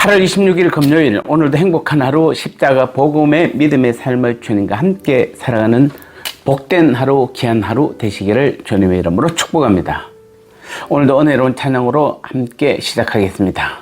8월 26일 금요일, 오늘도 행복한 하루, 십자가 복음의 믿음의 삶을 주님과 함께 살아가는 복된 하루, 귀한 하루 되시기를 주님의 이름으로 축복합니다. 오늘도 은혜로운 찬양으로 함께 시작하겠습니다.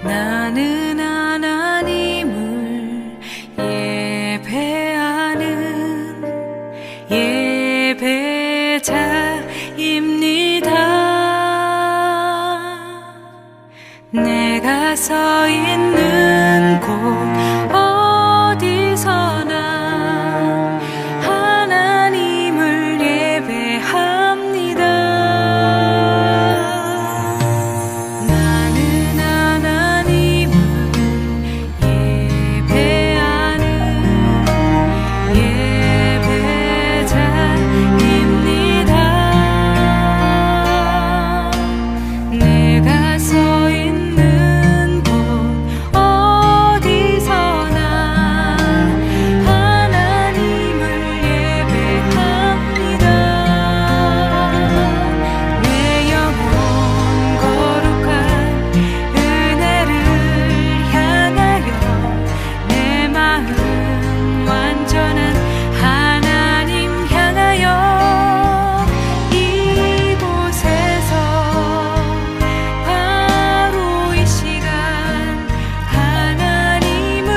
나는 하나님을 예배하는 예배자입니다. 내가 서 있는 곳 어디서나 하나님을 예배합니다. 나는 하나님을 예배하는 예배자입니다. 내가 서 있는 곳 어디서나 하나님을 예배합니다. 내 영혼 거룩한 은혜를 향하여 내 마음 완전한 하나님 향하여 이곳에서 바로 이 시간 하나님을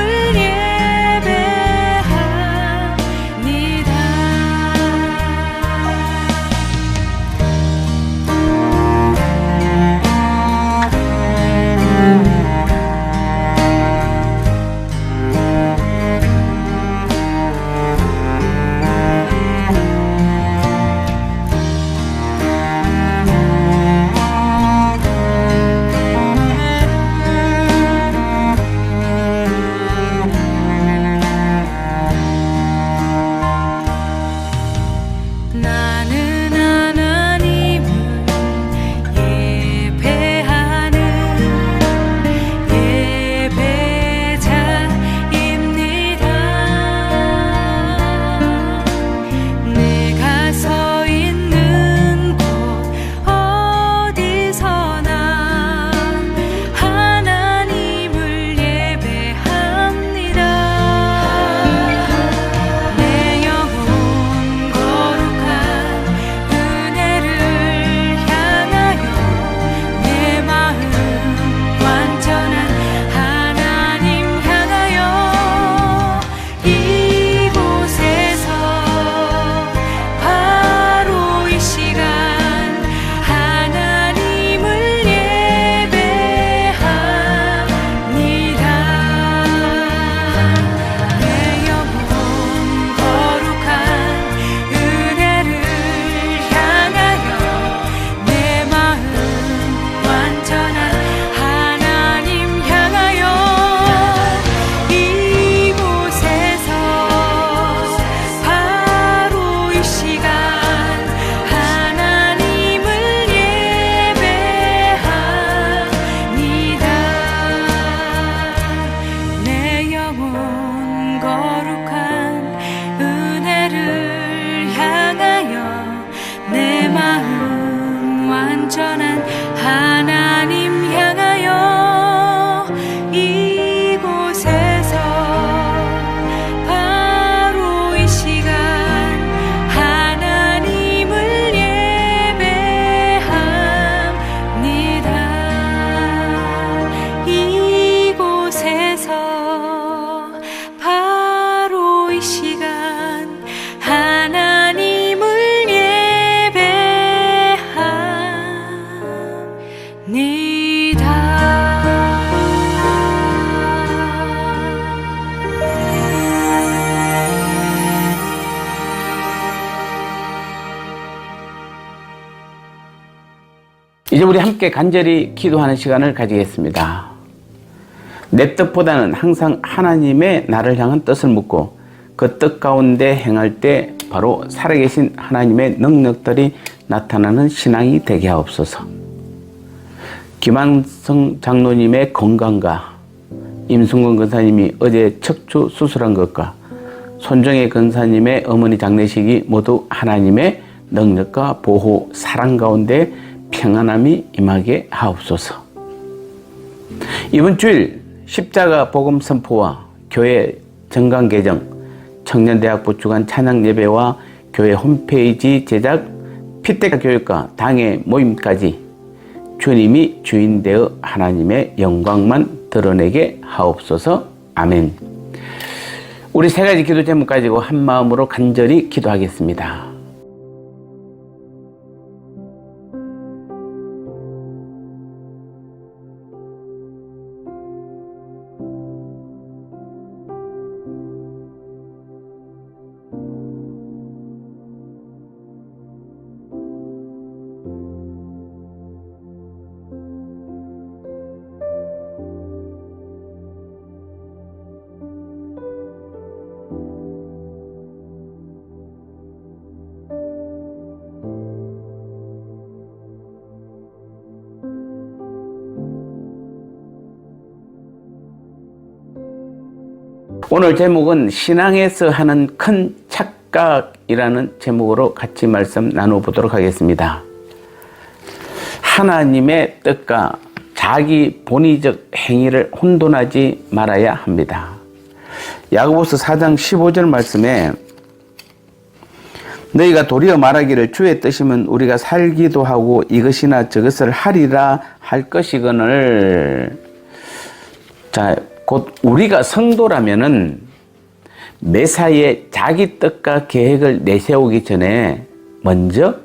나는 하나님을 예배하는 예배자입니다. 내가 서 있는 곳 어디서나 하나님을 예배합니다. 내 영혼 거룩한 은혜를 향하여 내 마음 완전한 하나님 향하여 이곳에서 바로 이 시간 하나님을 예배합니다. 내 영혼 거룩한 은혜를 향하여 내 마음 완전한 하나님 향하여 이곳에서 바로 이 시간 하나님을 예배합니다. 내 영혼 거룩한 은혜를 향하여 내 마음 완전한 하나님 향하여 이곳에서 바로 이 시간 하나님을 예배합니다. 이곳에서 바로 이 시간 하나님을 이제 우리 함께 간절히 기도하는 시간을 가지겠습니다. 내 뜻보다는 항상 하나님의 나를 향한 뜻을 묻고 그 뜻 가운데 행할 때 바로 살아계신 하나님의 능력들이 나타나는 신앙이 되게 하옵소서. 김한성 장로님의 건강과 임승건 권사님이 어제 척추 수술한 것과 손정혜 권사님의 어머니 장례식이 모두 하나님의 능력과 보호, 사랑 가운데 평안함이 임하게 하옵소서. 이번 주일 십자가 복음 선포와 교회 정강 개정, 청년대학부 주간 찬양 예배와 교회 홈페이지 제작, 피택 교육과 당회 모임까지 주님이 주인 되어 하나님의 영광만 드러내게 하옵소서. 아멘. 우리 세 가지 기도 제목 가지고 한 마음으로 간절히 기도하겠습니다. 오늘 제목은 신앙에서 하는 큰 착각이라는 제목으로 같이 말씀 나눠보도록 하겠습니다. 하나님의 뜻과 자기 본의적 행위를 혼돈하지 말아야 합니다. 야고보서 4장 15절 말씀에 너희가 도리어 말하기를 주의 뜻이면 우리가 살기도 하고 이것이나 저것을 하리라 할 것이거늘. 자, 곧 우리가 성도라면은 매사에 자기 뜻과 계획을 내세우기 전에 먼저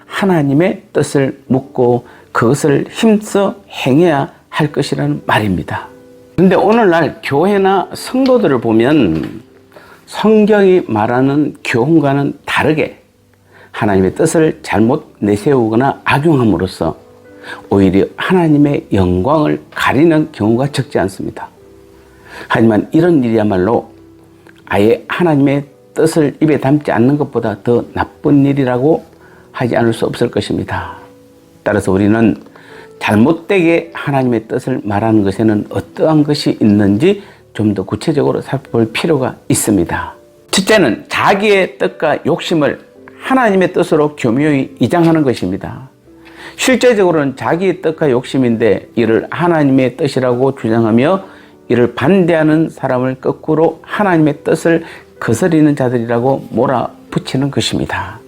하나님의 뜻을 묻고 그것을 힘써 행해야 할 것이라는 말입니다. 그런데 오늘날 교회나 성도들을 보면 성경이 말하는 교훈과는 다르게 하나님의 뜻을 잘못 내세우거나 악용함으로써 오히려 하나님의 영광을 가리는 경우가 적지 않습니다. 하지만 이런 일이야말로 아예 하나님의 뜻을 입에 담지 않는 것보다 더 나쁜 일이라고 하지 않을 수 없을 것입니다. 따라서 우리는 잘못되게 하나님의 뜻을 말하는 것에는 어떠한 것이 있는지 좀 더 구체적으로 살펴볼 필요가 있습니다. 첫째는 자기의 뜻과 욕심을 하나님의 뜻으로 교묘히 이장하는 것입니다. 실제적으로는 자기의 뜻과 욕심인데 이를 하나님의 뜻이라고 주장하며 이를 반대하는 사람을 거꾸로 하나님의 뜻을 거스리는 자들이라고 몰아붙이는 것입니다.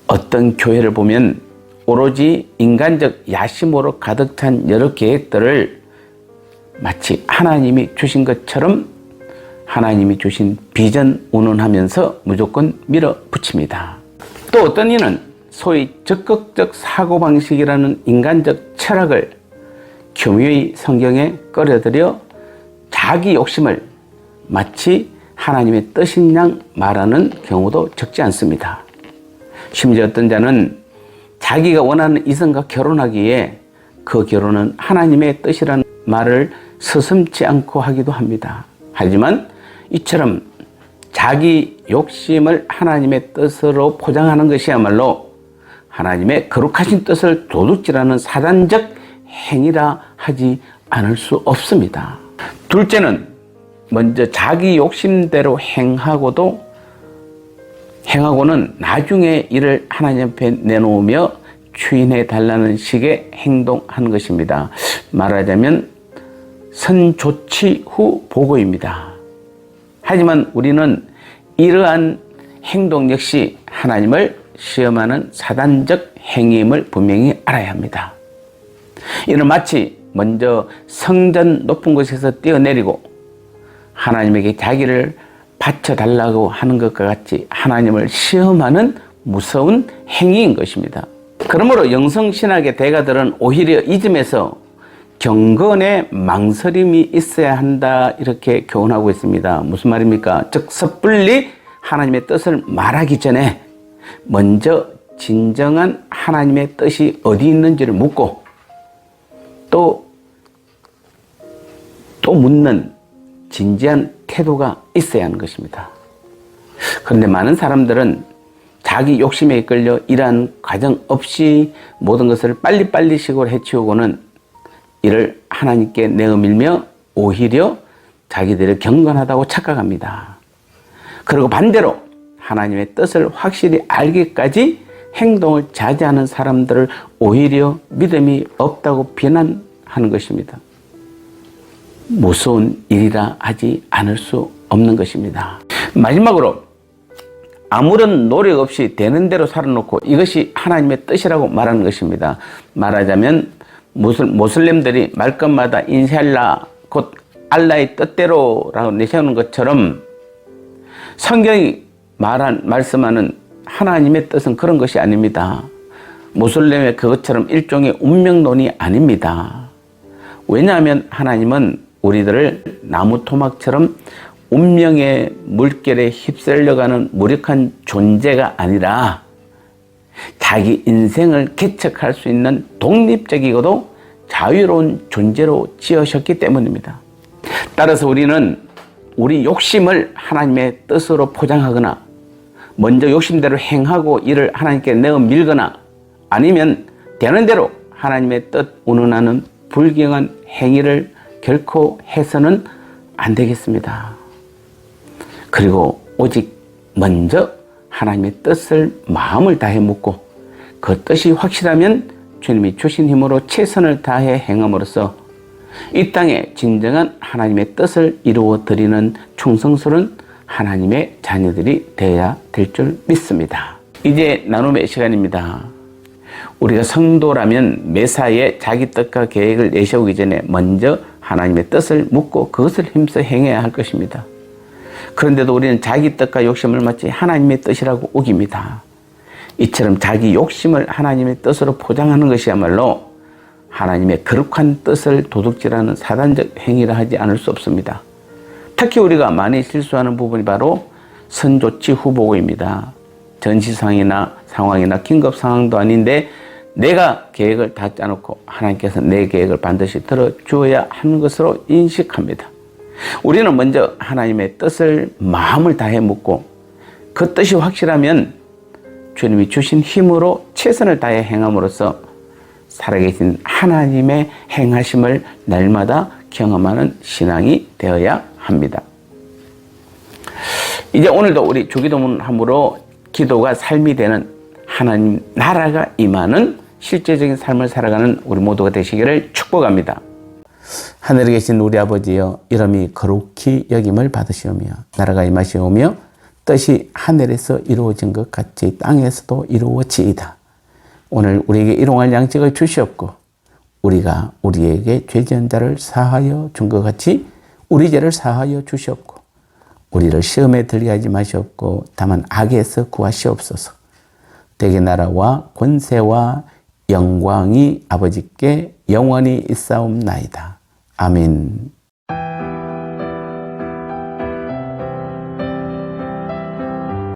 어떤 교회를 보면 오로지 인간적 야심으로 가득 찬 여러 계획들을 마치 하나님이 주신 것처럼 하나님이 주신 비전 운운하면서 무조건 밀어붙입니다. 또 어떤 이는 소위 적극적 사고방식이라는 인간적 철학을 교묘히 성경에 끌어들여 자기 욕심을 마치 하나님의 뜻인 양 말하는 경우도 적지 않습니다. 심지어 어떤 자는 자기가 원하는 이성과 결혼하기에 그 결혼은 하나님의 뜻이라는 말을 서슴지 않고 하기도 합니다. 하지만 이처럼 자기 욕심을 하나님의 뜻으로 포장하는 것이야말로 하나님의 거룩하신 뜻을 도둑질하는 사단적 행위라 하지 않을 수 없습니다. 둘째는 먼저 자기 욕심대로 행하고는 나중에 이를 하나님 앞에 내놓으며 추인해 달라는 식의 행동하는 것입니다. 말하자면 선조치 후 보고입니다. 하지만 우리는 이러한 행동 역시 하나님을 시험하는 사단적 행위임을 분명히 알아야 합니다. 이는 마치 먼저 성전 높은 곳에서 뛰어내리고 하나님에게 자기를 바쳐달라고 하는 것과 같이 하나님을 시험하는 무서운 행위인 것입니다. 그러므로 영성신학의 대가들은 오히려 이 점에서 경건의 망설임이 있어야 한다 이렇게 교훈하고 있습니다. 무슨 말입니까? 즉 섣불리 하나님의 뜻을 말하기 전에 먼저 진정한 하나님의 뜻이 어디 있는지를 묻고 또 묻는 진지한 태도가 있어야 하는 것입니다. 그런데 많은 사람들은 자기 욕심에 이끌려 이러한 과정 없이 모든 것을 빨리빨리식으로 해치우고는 이를 하나님께 내어밀며 오히려 자기들이 경건하다고 착각합니다. 그리고 반대로 하나님의 뜻을 확실히 알기까지 행동을 자제하는 사람들을 오히려 믿음이 없다고 비난하는 것입니다. 무서운 일이라 하지 않을 수 없는 것입니다. 마지막으로 아무런 노력 없이 되는 대로 살아놓고 이것이 하나님의 뜻이라고 말하는 것입니다. 말하자면 모슬렘들이 말끝마다 인샬라 곧 알라의 뜻대로라고 내세우는 것처럼 성경이 말씀하는 하나님의 뜻은 그런 것이 아닙니다. 모슬렘의 그것처럼 일종의 운명론이 아닙니다. 왜냐하면 하나님은 우리들을 나무 토막처럼 운명의 물결에 휩쓸려가는 무력한 존재가 아니라 자기 인생을 개척할 수 있는 독립적이고도 자유로운 존재로 지으셨기 때문입니다. 따라서 우리는 우리 욕심을 하나님의 뜻으로 포장하거나 먼저 욕심대로 행하고 이를 하나님께 내어 밀거나 아니면 되는 대로 하나님의 뜻 운운하는 불경한 행위를 결코 해서는 안 되겠습니다. 그리고 오직 먼저 하나님의 뜻을 마음을 다해 묻고 그 뜻이 확실하면 주님이 주신 힘으로 최선을 다해 행함으로써 이 땅에 진정한 하나님의 뜻을 이루어 드리는 충성스러운 하나님의 자녀들이 되어야 될 줄 믿습니다. 이제 나눔의 시간입니다. 우리가 성도라면 매사에 자기 뜻과 계획을 내세우기 전에 먼저 하나님의 뜻을 묻고 그것을 힘써 행해야 할 것입니다. 그런데도 우리는 자기 뜻과 욕심을 마치 하나님의 뜻이라고 우깁니다. 이처럼 자기 욕심을 하나님의 뜻으로 포장하는 것이야말로 하나님의 거룩한 뜻을 도둑질하는 사단적 행위라 하지 않을 수 없습니다. 특히 우리가 많이 실수하는 부분이 바로 선조치 후보고입니다. 전시상황이나 긴급 상황도 아닌데 내가 계획을 다 짜놓고 하나님께서 내 계획을 반드시 들어주어야 하는 것으로 인식합니다. 우리는 먼저 하나님의 뜻을 마음을 다해 묻고 그 뜻이 확실하면 주님이 주신 힘으로 최선을 다해 행함으로써 살아계신 하나님의 행하심을 날마다 경험하는 신앙이 되어야 합니다. 이제 오늘도 우리 주기도문함으로 기도가 삶이 되는 하나님 나라가 임하는 실제적인 삶을 살아가는 우리 모두가 되시기를 축복합니다. 하늘에 계신 우리 아버지여, 이름이 거룩히 여김을 받으시오며 나라가 임하시오며 뜻이 하늘에서 이루어진 것 같이 땅에서도 이루어지이다. 오늘 우리에게 일용할 양식을 주시옵고 우리가 우리에게 죄지은 자를 사하여 준 것 같이 우리 죄를 사하여 주시옵고 우리를 시험에 들게 하지 마시옵고 다만 악에서 구하시옵소서. 대개 나라와 권세와 영광이 아버지께 영원히 있사옵나이다. 아멘.